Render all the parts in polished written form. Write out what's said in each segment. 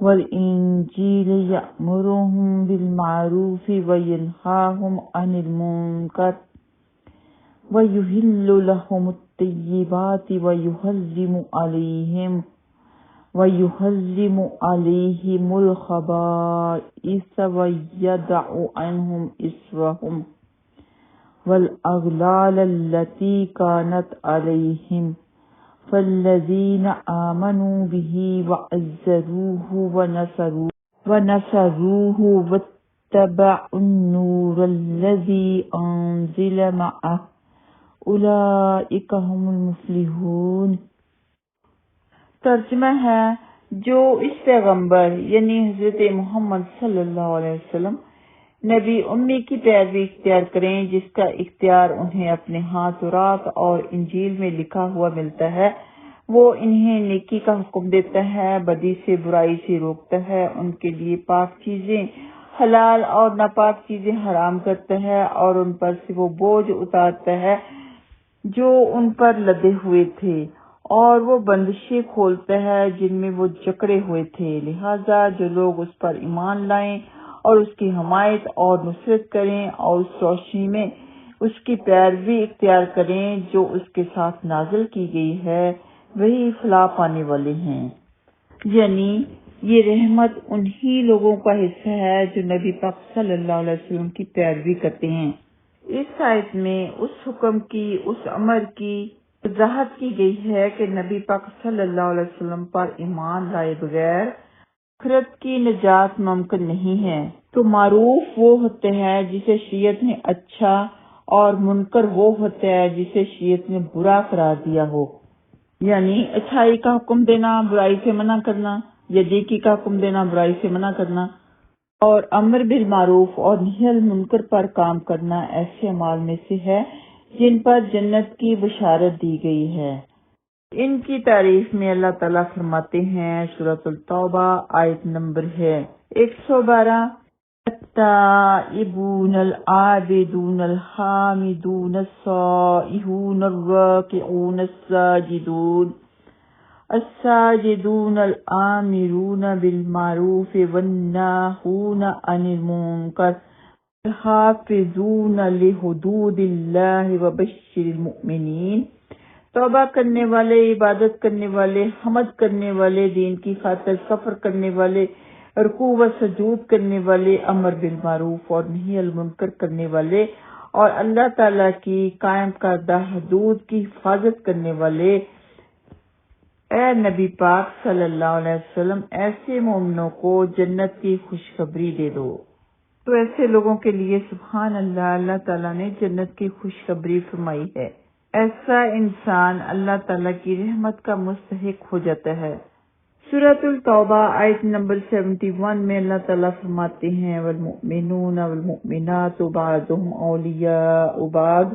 والإنجيل يأمرهم بالمعروف وينهاهم عن المنكر ويحل لهم الطيبات ويحرم عليهم الخبائث ويضع عنهم إصرهم والأغلال التي كانت عليهم فالذين آمنوا به وعزروه ونصروه واتبعوا النور الذي أنزل معه أولئك هم المفلحون۔ ترجمہ ہے، جو اس پیغمبر یعنی حضرت محمد صلی اللہ علیہ وسلم نبی امی کی پیروی اختیار کریں، جس کا اختیار انہیں اپنے ہاں تورات اور انجیل میں لکھا ہوا ملتا ہے، وہ انہیں نیکی کا حکم دیتا ہے، بدی سے برائی سے روکتا ہے، ان کے لیے پاک چیزیں حلال اور ناپاک چیزیں حرام کرتا ہے، اور ان پر سے وہ بوجھ اتارتا ہے جو ان پر لدے ہوئے تھے، اور وہ بندشیں کھولتا ہے جن میں وہ جکڑے ہوئے تھے۔ لہذا جو لوگ اس پر ایمان لائیں اور اس کی حمایت اور نصرت کریں اور اس روشنی میں اس کی پیروی اختیار کریں جو اس کے ساتھ نازل کی گئی ہے، وہی فلاح پانے والے ہیں۔ یعنی یہ رحمت انہی لوگوں کا حصہ ہے جو نبی پاک صلی اللہ علیہ وسلم کی پیروی کرتے ہیں۔ اس آیت میں اس حکم کی، اس امر کی وضاحت کی گئی ہے کہ نبی پاک صلی اللہ علیہ وسلم پر ایمان لائے بغیر آخرت کی نجات ممکن نہیں ہے۔ تو معروف وہ ہوتا ہے جسے شریعت نے اچھا، اور منکر وہ ہوتا ہے جسے شریعت نے برا قرار دیا ہو۔ یعنی اچھائی کا حکم دینا، برائی سے منع کرنا، یا نیکی کا حکم دینا، برائی سے منع کرنا، اور امر بالمعروف اور نہی عن المنکر پر کام کرنا ایسے اعمال میں سے ہے جن پر جنت کی بشارت دی گئی ہے۔ ان کی تعریف میں اللہ تعالیٰ فرماتے ہیں، سورۃ التوبہ آیت نمبر ہے 112، التائبون العابدون الحامدون السائحون الراکعون الساجدون الآمرون بالمعروف والناہون عن المنکر الحافظون لحدود اللہ وبشر المؤمنین۔ توبہ کرنے والے، عبادت کرنے والے، حمد کرنے والے، دین کی خاطر سفر کرنے والے، رکوع و سجود کرنے والے، امر بالمعروف اور نہی عن المنکر کرنے والے، اور اللہ تعالیٰ کی قائم کردہ حدود کی حفاظت کرنے والے۔ اے نبی پاک صلی اللہ علیہ وسلم، ایسے مومنوں کو جنت کی خوشخبری دے دو۔ تو ایسے لوگوں کے لیے سبحان اللہ، اللہ تعالیٰ نے جنت کی خوشخبری فرمائی ہے۔ ایسا انسان اللہ تعالیٰ کی رحمت کا مستحق ہو جاتا ہے۔ سورۃ التوبہ آیت نمبر 71 میں اللہ تعالیٰ فرماتے ہیں، والمؤمنون والمؤمنات بعضهم اولیاء بعض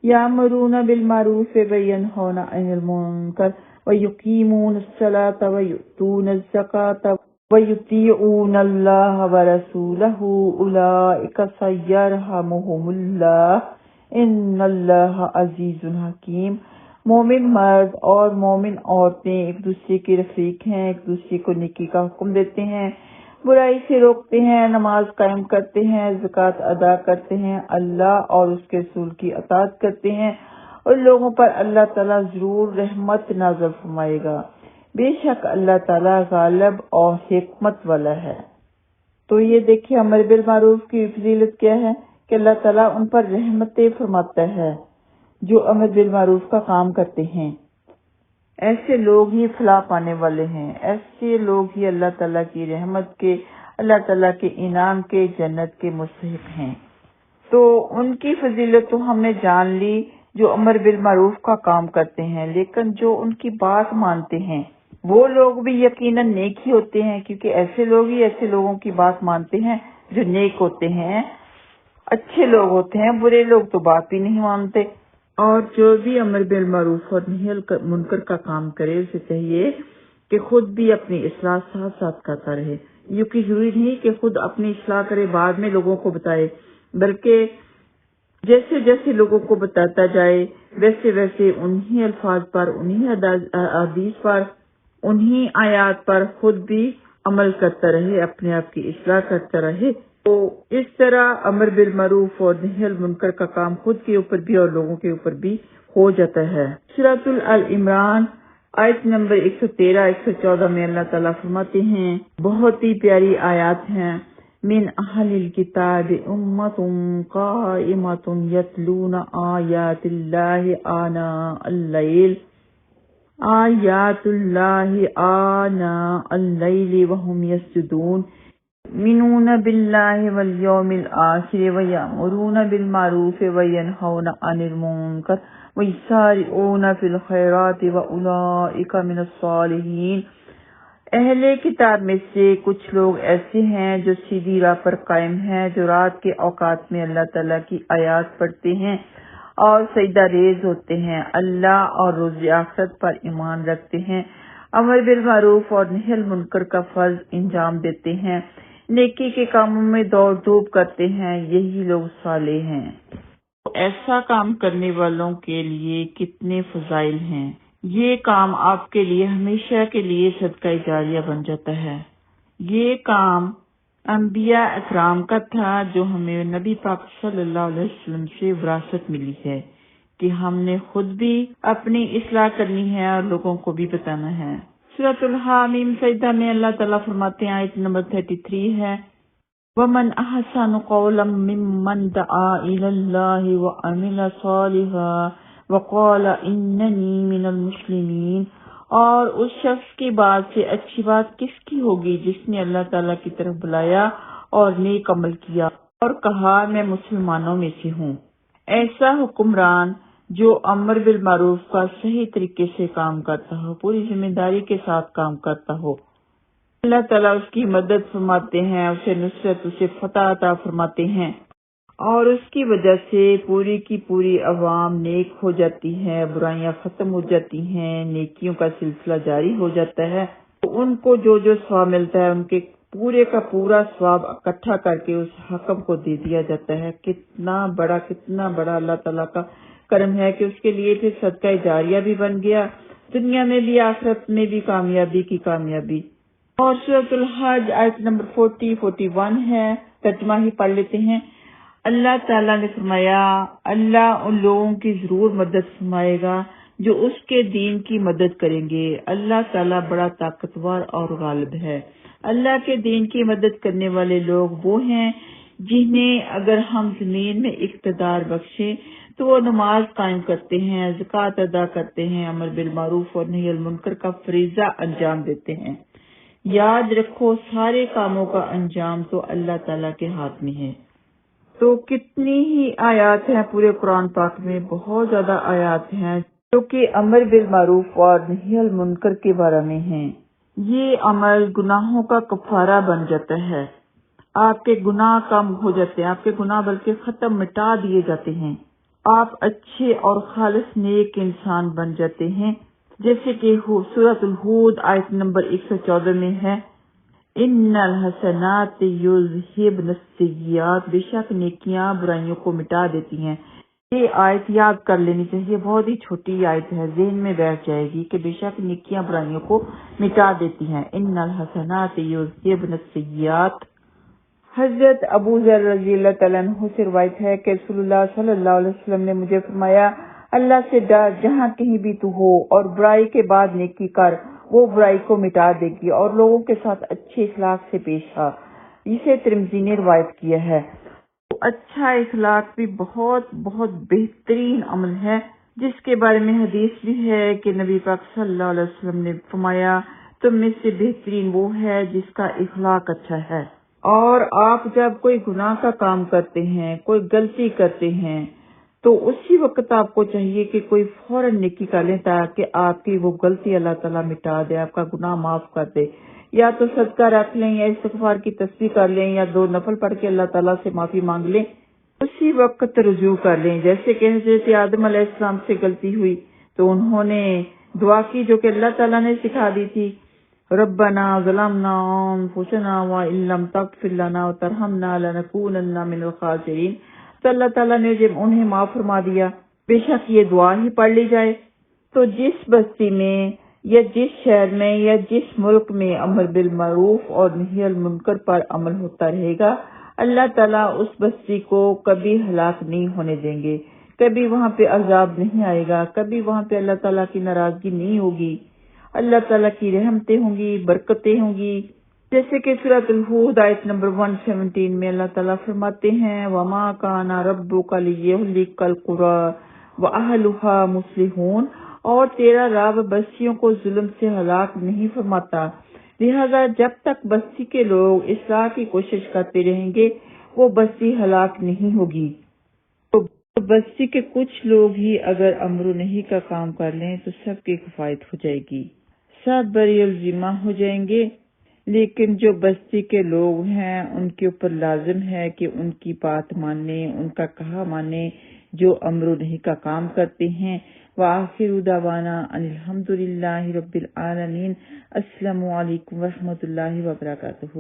یامرون بالمعروف وینہون عن المنکر وَيُقِيمُونَ الصَّلَاةَ وَيُؤْتُونَ الزَّكَاةَ وَيُطِيعُونَ اللَّهَ وَرَسُولَهُ أُولَئِكَ سَيَرْحَمُهُمُ اللَّهُ إِنَّ اللَّهَ عَزِيزٌ حَكِيمٌ۔ مومن مرد اور مومن عورتیں ایک دوسرے کے رفیق ہیں، ایک دوسرے کو نیکی کا حکم دیتے ہیں، برائی سے روکتے ہیں، نماز قائم کرتے ہیں، زکوٰۃ ادا کرتے ہیں، اللہ اور اس کے رسول کی اطاعت کرتے ہیں، اور لوگوں پر اللہ تعالیٰ ضرور رحمت نازل فرمائے گا۔ بے شک اللہ تعالیٰ غالب اور حکمت والا ہے۔ تو یہ دیکھیں امر بالمعروف کی فضیلت کیا ہے کہ اللہ تعالیٰ ان پر رحمتیں فرماتا ہے جو امر بالمعروف کا کام کرتے ہیں۔ ایسے لوگ ہی فلاح پانے والے ہیں، ایسے لوگ ہی اللہ تعالیٰ کی رحمت کے، اللہ تعالیٰ کے انعام کے، جنت کے مستحق ہیں۔ تو ان کی فضیلت تو ہم نے جان لی جو امر بالمعروف کا کام کرتے ہیں، لیکن جو ان کی بات مانتے ہیں وہ لوگ بھی یقیناً نیک ہی ہوتے ہیں، کیونکہ ایسے لوگ ہی ایسے لوگوں کی بات مانتے ہیں جو نیک ہوتے ہیں، اچھے لوگ ہوتے ہیں۔ برے لوگ تو بات بھی نہیں مانتے۔ اور جو بھی امر بالمعروف اور نہی عن المنکر کا کام کرے، اسے چاہیے کہ خود بھی اپنی اصلاح ساتھ ساتھ کرتا رہے۔ یہ کہ ضروری نہیں کہ خود اپنی اصلاح کرے بعد میں لوگوں کو بتائے، بلکہ جیسے جیسے لوگوں کو بتاتا جائے ویسے ویسے انہی الفاظ پر، انہی حدیث پر، انہی آیات پر خود بھی عمل کرتا رہے، اپنے آپ کی اصلاح کرتا رہے، تو اس طرح امر بالمعروف اور نہی عن المنکر کا کام خود کے اوپر بھی اور لوگوں کے اوپر بھی ہو جاتا ہے۔ سورۃ آل عمران آیت نمبر 113 114 میں اللہ تعالیٰ فرماتے ہیں، بہت ہی پیاری آیات ہیں، من اہل الکتاب امۃ قائمۃ یتلون آیات اللہ آناء اللیل وهم یسجدون یؤمنون باللہ والیوم الآخر ویأمرون بالمعروف وینہون عن المنکر ویسارعون فی الخیرات واولئک من الصالحین۔ اہل کتاب میں سے کچھ لوگ ایسے ہیں جو سیدھی راہ پر قائم ہیں، جو رات کے اوقات میں اللہ تعالیٰ کی آیات پڑھتے ہیں اور سجدہ ریز ہوتے ہیں، اللہ اور روز آخرت پر ایمان رکھتے ہیں، امر بالمعروف اور نہی عن المنکر کا فرض انجام دیتے ہیں، نیکی کے کاموں میں دوڑ دھوپ کرتے ہیں، یہی لوگ صالح ہیں۔ ایسا کام کرنے والوں کے لیے کتنے فضائل ہیں، یہ کام آپ کے لیے ہمیشہ کے لیے صدقہ جاریہ بن جاتا ہے۔ یہ کام انبیاء اکرام کا تھا جو ہمیں نبی پاک صلی اللہ علیہ وسلم سے وراثت ملی ہے کہ ہم نے خود بھی اپنی اصلاح کرنی ہے اور لوگوں کو بھی بتانا ہے۔ سورۃ الحامیم سجدہ میں اللہ تعالیٰ فرماتے ہیں، آیت نمبر 33 ہے، وَمَنْ أَحْسَنُ قَوْلًا مِّمَّنْ دَعَا إِلَى اللَّهِ وَعَمِلَ صَالِحًا وَقَالَ إِنَّنِي مِنَ الْمُسْلِمِينَ۔ اور اس شخص کی بات سے اچھی بات کس کی ہوگی جس نے اللہ تعالیٰ کی طرف بلایا اور نیک عمل کیا اور کہا میں مسلمانوں میں سے ہوں۔ ایسا حکمران جو امر بالمعروف کا صحیح طریقے سے کام کرتا ہو، پوری ذمہ داری کے ساتھ کام کرتا ہو، اللہ تعالیٰ اس کی مدد فرماتے ہیں، اسے نصرت، اسے فتح عطا فرماتے ہیں، اور اس کی وجہ سے پوری کی پوری عوام نیک ہو جاتی ہے، برائیاں ختم ہو جاتی ہیں، نیکیوں کا سلسلہ جاری ہو جاتا ہے، تو ان کو جو ثواب ملتا ہے ان کے پورے کا پورا ثواب اکٹھا کر کے اس حاکم کو دے دیا جاتا ہے۔ کتنا بڑا اللہ تعالیٰ کا کرم ہے کہ اس کے لیے پھر صدقہ جاریہ بھی بن گیا، دنیا میں بھی آخرت میں بھی کامیابی کی کامیابی۔ اور سورۃ الحج آیت نمبر 41 ہے، ترجمہ ہی پڑھ لیتے ہیں۔ اللہ تعالیٰ نے فرمایا، اللہ ان لوگوں کی ضرور مدد فرمائے گا جو اس کے دین کی مدد کریں گے، اللہ تعالیٰ بڑا طاقتور اور غالب ہے۔ اللہ کے دین کی مدد کرنے والے لوگ وہ ہیں جنہیں اگر ہم زمین میں اقتدار بخشیں تو وہ نماز قائم کرتے ہیں، زکوٰۃ ادا کرتے ہیں، امر بالمعروف اور نہی عن المنکر کا فریضہ انجام دیتے ہیں۔ یاد رکھو سارے کاموں کا انجام تو اللہ تعالیٰ کے ہاتھ میں ہے۔ تو کتنی ہی آیات ہیں پورے قرآن پاک میں، بہت زیادہ آیات ہیں جو کہ امر بالمعروف اور نہی عن المنکر کے بارے میں ہیں۔ یہ عمل گناہوں کا کفارہ بن جاتا ہے، آپ کے گناہ کم ہو جاتے ہیں، آپ کے گناہ بلکہ ختم مٹا دیے جاتے ہیں، آپ اچھے اور خالص نیک انسان بن جاتے ہیں، جیسے کہ سورۃ الہود آیت نمبر 114 میں ہے، ان الحسنات یذہبن السیئات، بے شک نیکیاں برائیوں کو مٹا دیتی ہیں۔ یہ آیت یاد کر لینی چاہیے، بہت ہی چھوٹی آیت ہے، ذہن میں بیٹھ جائے گی کہ بے شک نیکیاں برائیوں کو مٹا دیتی ہیں۔ ان الحسنات یذہبن السیئات۔ حضرت ابو ذر رضی اللہ تعالیٰ عنہ سے روایت ہے کہ رسول اللہ صلی اللہ علیہ وسلم نے مجھے فرمایا، اللہ سے ڈر، جہاں کہیں بھی تو ہو، اور برائی کے بعد نیکی کر، وہ برائی کو مٹا دے گی، اور لوگوں کے ساتھ اچھے اخلاق سے پیش آ۔ اسے ترمذی نے روایت کیا ہے۔ اچھا اخلاق بھی بہت بہترین عمل ہے، جس کے بارے میں حدیث بھی ہے کہ نبی پاک صلی اللہ علیہ وسلم نے فرمایا، تم میں سے بہترین وہ ہے جس کا اخلاق اچھا ہے۔ اور آپ جب کوئی گناہ کا کام کرتے ہیں، کوئی غلطی کرتے ہیں، تو اسی وقت آپ کو چاہیے کہ کوئی فوراً نیکی کر لیں تاکہ آپ کی وہ غلطی اللہ تعالیٰ مٹا دے، آپ کا گناہ معاف کر دے، یا تو صدقہ رکھ لیں یا استغفار کی تسبیح کر لیں یا 2 نفل پڑھ کے اللہ تعالیٰ سے معافی مانگ لیں، اسی وقت رجوع کر لیں۔ جیسے کہ حضرت آدم علیہ السلام سے غلطی ہوئی تو انہوں نے دعا کی جو کہ اللہ تعالیٰ نے سکھا دی تھی، ربنا ظلمنا انفسنا وان لم تغفر لنا وترحمنا لنکونن من الخاسرین۔ تو اللہ تعالیٰ نے جب انہیں معاف فرما دیا، بے شک یہ دعا ہی پڑھ لی جائے۔ تو جس بستی میں یا جس شہر میں یا جس ملک میں امر بالمعروف اور نہی المنکر پر عمل ہوتا رہے گا، اللہ تعالیٰ اس بستی کو کبھی ہلاک نہیں ہونے دیں گے، کبھی وہاں پہ عذاب نہیں آئے گا، کبھی وہاں پہ اللہ تعالیٰ کی ناراضگی نہیں ہوگی، اللہ تعالیٰ کی رحمتیں ہوں گی، برکتیں ہوں گی۔ جیسے کہ سورۃ الہود آیت نمبر 117 میں اللہ تعالیٰ فرماتے ہیں وَمَا كَانَ رَبُّكَ لِيُهْلِكَ الْقُرَىٰ وَأَهْلُهَا مُصْلِحُونَ، اور تیرا رب بستیوں کو ظلم سے ہلاک نہیں فرماتا، لہذا جب تک بستی کے لوگ اصلاح کی کوشش کرتے رہیں گے وہ بستی ہلاک نہیں ہوگی۔ تو بستی کے کچھ لوگ ہی اگر امر و نہی کا کام کر لیں تو سب کی کفایت ہو جائے گی، سب بری الذمہ ہو جائیں گے، لیکن جو بستی کے لوگ ہیں ان کے اوپر لازم ہے کہ ان کی بات مانیں، ان کا کہا مانیں، جو امر و نہی کا کام کرتے ہیں۔ وآخر دعوانا ان الحمد للہ رب العالمین۔ السلام علیکم ورحمۃ اللہ وبرکاتہ۔